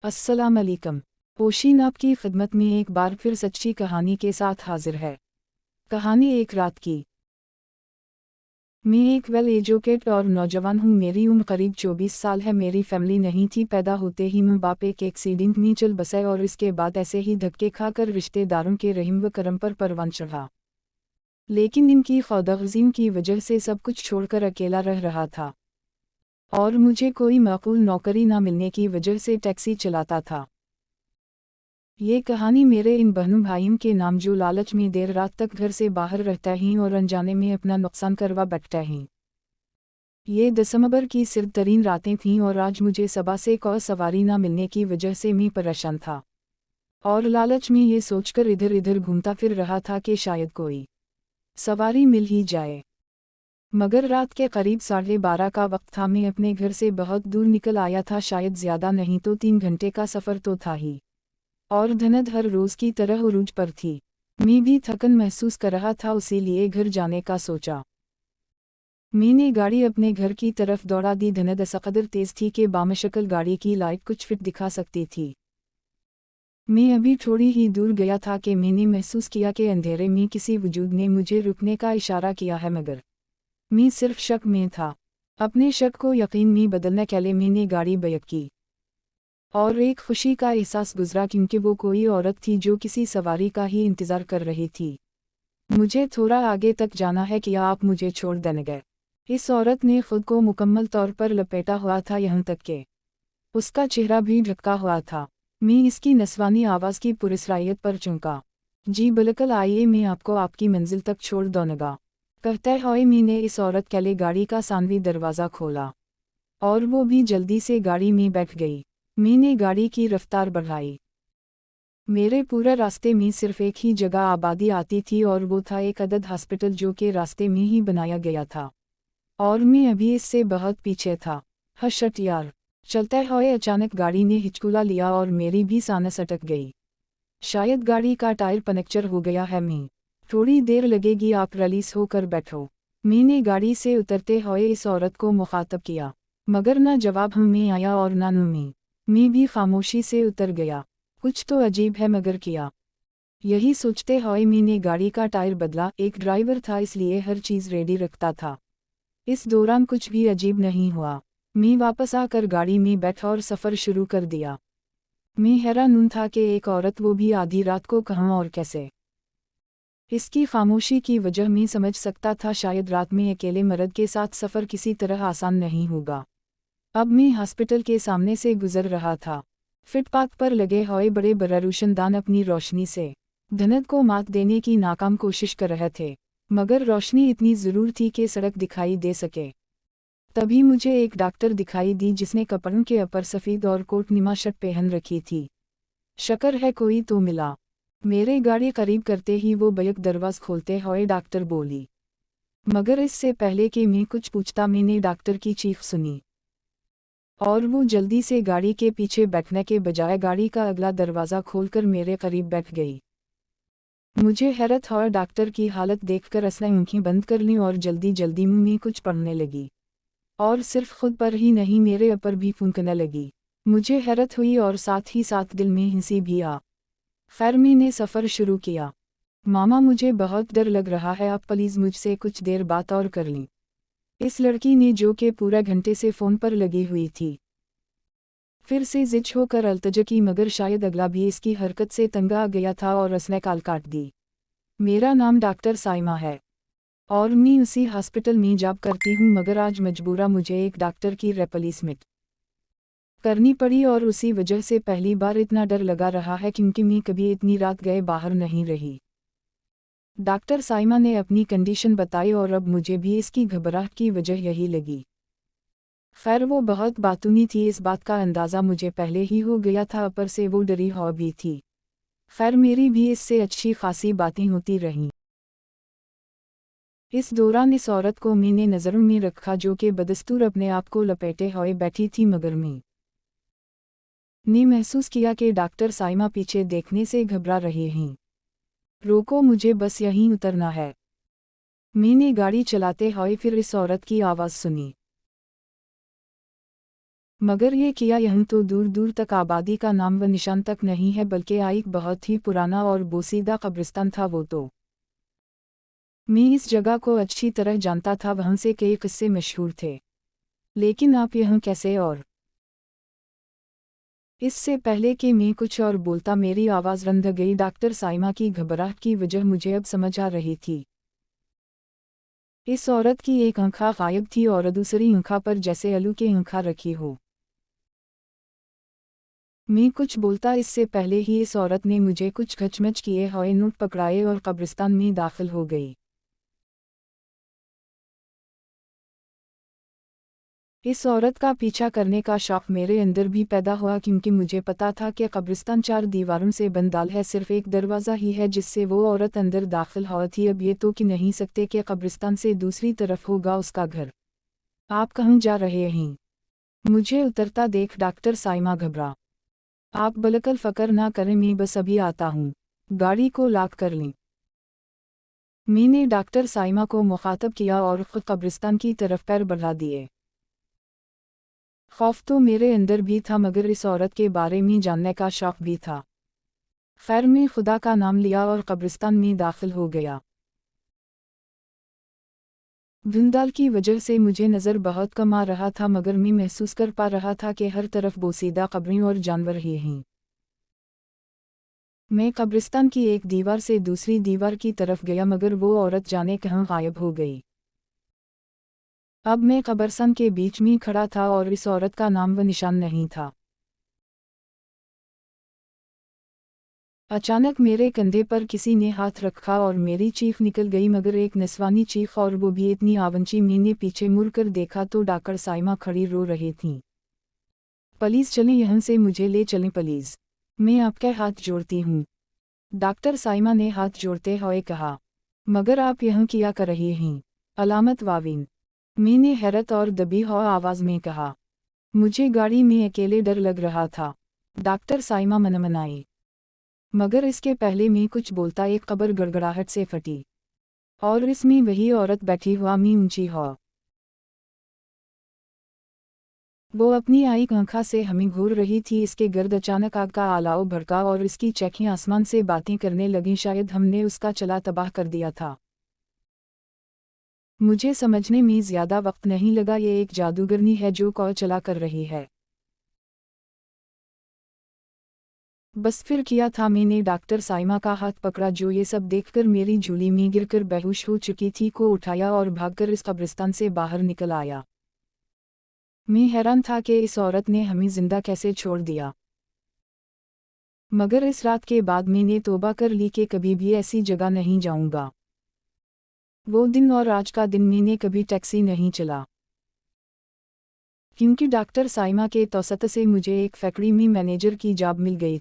अस्सलाम अलैकुम। पोशीन आपकी खिदमत में एक बार फिर सच्ची कहानी के साथ हाजिर है। कहानी एक रात की। मैं एक वेल एजुकेट और नौजवान हूँ। मेरी उम्र करीब 24 साल है। मेरी फैमिली नहीं थी। पैदा होते ही माँ बाप एक एक्सीडेंट में चल बसे और इसके बाद ऐसे ही धक्के खाकर रिश्तेदारों के रहीम व करम पर परवान चढ़ा। लेकिन इनकी खुदगर्जी की वजह से सब कुछ छोड़कर अकेला रह रहा था और मुझे कोई माकूल नौकरी ना मिलने की वजह से टैक्सी चलाता था। ये कहानी मेरे इन बहनों भाइयों के नाम जो लालच में देर रात तक घर से बाहर रहता ही और अनजाने में अपना नुकसान करवा बैठता ही। ये दिसंबर की सिर्फ तरीन रातें थीं और आज मुझे सबा से कोई सवारी ना मिलने की वजह से मैं परेशान था और लालच में ये सोचकर इधर इधर घूमता फिर रहा था कि शायद कोई सवारी मिल ही जाए। मगर रात के करीब 12:30 का वक्त था। मैं अपने घर से बहुत दूर निकल आया था। शायद ज़्यादा नहीं तो 3 घंटे का सफ़र तो था ही और धनद हर रोज़ की तरह उरूज पर थी। मैं भी थकन महसूस कर रहा था, इसीलिए घर जाने का सोचा। मैंने गाड़ी अपने घर की तरफ दौड़ा दी। धनद ऐसा कदर तेज़ थी कि बामशक्ल गाड़ी की लाइट कुछ फिट दिखा सकती थी। मैं अभी थोड़ी ही दूर गया था कि मैंने महसूस किया कि अंधेरे में किसी वजूद ने मुझे रुकने का इशारा किया है, मगर मैं सिर्फ शक में था। अपने शक को यकीन में बदलने के लिए मैंने गाड़ी बैक की और एक खुशी का एहसास गुजरा क्योंकि वो कोई औरत थी जो किसी सवारी का ही इंतज़ार कर रही थी। मुझे थोड़ा आगे तक जाना है, क्या आप मुझे छोड़ देंगे? इस औरत ने खुद को मुकम्मल तौर पर लपेटा हुआ था, यहाँ तक कि उसका चेहरा भी ढका हुआ था। मैं इसकी नस्वानी आवाज़ की पुरस्रायत पर चौंका। जी बिल्कुल, आइए, मैं आपको आपकी मंजिल तक छोड़ दूँगा। कहते हुए मैंने इस औरत के लिए गाड़ी का सामने दरवाज़ा खोला और वो भी जल्दी से गाड़ी में बैठ गई। मैंने गाड़ी की रफ्तार बढ़ाई। मेरे पूरे रास्ते में सिर्फ एक ही जगह आबादी आती थी और वो था एक अदद हॉस्पिटल जो कि रास्ते में ही बनाया गया था और मैं अभी इससे बहुत पीछे था। हशट यार! चलते हुए अचानक गाड़ी ने हिचकुला लिया और मेरी भी सांस अटक गई। शायद गाड़ी का टायर पंक्चर हो गया है। मैं थोड़ी देर लगेगी, आप रिलीज होकर बैठो। मैंने गाड़ी से उतरते हुए इस औरत को मुखातब किया, मगर ना जवाब हमें आया और ना नुमी। मैं भी खामोशी से उतर गया। कुछ तो अजीब है, मगर किया यही सोचते हुए मैंने गाड़ी का टायर बदला। एक ड्राइवर था इसलिए हर चीज़ रेडी रखता था। इस दौरान कुछ भी अजीब नहीं हुआ। मैं वापस आकर गाड़ी में बैठा और सफ़र शुरू कर दिया। मैं हैरान था कि एक औरत, वो भी आधी रात को, कहाँ और कैसे। इसकी खामोशी की वजह मैं समझ सकता था। शायद रात में अकेले मर्द के साथ सफ़र किसी तरह आसान नहीं होगा। अब मैं हॉस्पिटल के सामने से गुजर रहा था। फुटपाथ पर लगे हुए बड़े बड़े रोशनदान अपनी रोशनी से धनद को मात देने की नाकाम कोशिश कर रहे थे, मगर रोशनी इतनी ज़रूर थी कि सड़क दिखाई दे सके। तभी मुझे एक डॉक्टर दिखाई दी जिसने कपड़ों के ऊपर सफ़ेद और कोट नुमा शर्ट पहन रखी थी। शक्र है कोई तो मिला। मेरे गाड़ी करीब करते ही वो बैक दरवाज़ खोलते हुए डॉक्टर बोली, मगर इससे पहले कि मैं कुछ पूछता मैंने डॉक्टर की चीख सुनी और वो जल्दी से गाड़ी के पीछे बैठने के बजाय गाड़ी का अगला दरवाज़ा खोलकर मेरे करीब बैठ गई। मुझे हैरत और डॉक्टर की हालत देखकर असली आंखें बंद कर लीं और जल्दी जल्दी मुँह में कुछ पढ़ने लगी और सिर्फ खुद पर ही नहीं, मेरे ऊपर भी फूंकने लगी। मुझे हैरत हुई और साथ ही साथ दिल में हंसी भी आ। खैर मैंने सफ़र शुरू किया। मामा, मुझे बहुत डर लग रहा है, आप प्लीज़ मुझसे कुछ देर बात और कर लें। इस लड़की ने, जो कि पूरा घंटे से फ़ोन पर लगी हुई थी, फिर से जिद होकर अल्तजा की, मगर शायद अगला भी इसकी हरकत से तंग आ गया था और उसने कॉल काट दी। मेरा नाम डॉक्टर साइमा है और मैं उसी हॉस्पिटल में जॉब करती हूँ, मगर आज मजबूरा मुझे एक डॉक्टर की रिप्लेसमेंट करनी पड़ी और उसी वजह से पहली बार इतना डर लगा रहा है क्योंकि मैं कभी इतनी रात गए बाहर नहीं रही। डॉक्टर साइमा ने अपनी कंडीशन बताई और अब मुझे भी इसकी घबराहट की वजह यही लगी। खैर वो बहुत बातूनी थी, इस बात का अंदाज़ा मुझे पहले ही हो गया था, ऊपर से वो डरी हुई भी थी। खैर मेरी भी इससे अच्छी खासी बातें होती रहीं। इस दौरान इस औरत को मैंने नज़रों में रखा जो कि बदस्तूर अपने आप को लपेटे हुए बैठी थी, मगर मैं ने महसूस किया कि डॉक्टर साइमा पीछे देखने से घबरा रही हैं। रोको, मुझे बस यहीं उतरना है। मैंने गाड़ी चलाते हुए फिर इस औरत की आवाज़ सुनी, मगर ये किया यहाँ तो दूर दूर तक आबादी का नाम व निशान तक नहीं है, बल्कि एक बहुत ही पुराना और बोसीदा कब्रिस्तान था वो तो। मैं इस जगह को अच्छी तरह जानता था, वहाँ से कई किस्से मशहूर थे। लेकिन आप यहाँ कैसे? और इससे पहले कि मैं कुछ और बोलता मेरी आवाज़ रंध गई। डॉक्टर साइमा की घबराहट की वजह मुझे अब समझ आ रही थी। इस औरत की एक आँखा गायब थी और दूसरी आँखा पर जैसे आलू की आँखा रखी हो। मैं कुछ बोलता इससे पहले ही इस औरत ने मुझे कुछ घचमच किए हुए नोट पकड़ाए और कब्रिस्तान में दाखिल हो गई। इस औरत का पीछा करने का शौक मेरे अंदर भी पैदा हुआ, क्योंकि मुझे पता था कि कब्रिस्तान 4 दीवारों से बंदाल है, सिर्फ एक दरवाज़ा ही है जिससे वो औरत अंदर दाखिल हुई थी। अब ये तो कि नहीं सकते कि कब्रिस्तान से दूसरी तरफ होगा उसका घर। आप कहाँ जा रहे हैं? मुझे उतरता देख डॉक्टर साइमा घबरा। आप बलकल फ़क्र ना करें, मैं बस अभी आता हूँ। गाड़ी को लॉक कर लें। मैंने डॉक्टर साइमा को मुखातब किया और ख़ुद कब्रिस्तान की तरफ पैर बढ़ा दिए। खौफ तो मेरे अंदर भी था, मगर इस औरत के बारे में जानने का शौक भी था। खैर मैं खुदा का नाम लिया और कब्रिस्तान में दाखिल हो गया। धुंधाल की वजह से मुझे नज़र बहुत कम आ रहा था, मगर मैं महसूस कर पा रहा था कि हर तरफ बोसीदा कब्रें और जानवर ही हैं। मैं कब्रिस्तान की एक दीवार से दूसरी दीवार की तरफ गया, मगर वो औरत जाने कहाँ गायब हो गई। अब मैं कब्रिस्तान के बीच में खड़ा था और इस औरत का नाम व निशान नहीं था। अचानक मेरे कंधे पर किसी ने हाथ रखा और मेरी चीख निकल गई, मगर एक निस्वानी चीख, और वो भी इतनी आवाज़। मैंने पीछे मुड़कर देखा तो डॉक्टर साइमा खड़ी रो रही थीं। प्लीज़ चलें यहाँ से, मुझे ले चलें प्लीज़। मैं आपके हाथ जोड़ती हूँ। डॉक्टर साइमा ने हाथ जोड़ते हुए कहा। मगर आप यहाँ क्या कर रहे हैं? अलामत वाविन। मैंने हैरत और दबी हुई आवाज़ में कहा। मुझे गाड़ी में अकेले डर लग रहा था। डॉक्टर साइमा मनमनाई। मगर इसके पहले मैं कुछ बोलता एक कब्र गड़गड़ाहट से फटी, और इसमें वही औरत बैठी हुआ मी ऊंची हो। वो अपनी आई आँखा से हमें घूर रही थी। इसके गर्द अचानक आग का अलाव भड़का और इसकी चेखें आसमान से बातें करने लगीं। शायद हमने उसका चला तबाह कर दिया था। मुझे समझने में ज़्यादा वक्त नहीं लगा, ये एक जादूगरनी है जो कॉल चला कर रही है। बस फिर किया था, मैंने डॉक्टर साइमा का हाथ पकड़ा जो ये सब देखकर मेरी झोली में गिरकर बेहोश हो चुकी थी, को उठाया और भागकर इस कब्रिस्तान से बाहर निकल आया। मैं हैरान था कि इस औरत ने हमें जिंदा कैसे छोड़ दिया। मगर इस रात के बाद मैंने तौबा कर ली कि कभी भी ऐसी जगह नहीं जाऊंगा। वो दिन और आज का दिन मैंने कभी टैक्सी नहीं चला, क्योंकि डॉक्टर साइमा के तौसत से मुझे एक फैक्ट्री में मैनेजर की जॉब मिल गई।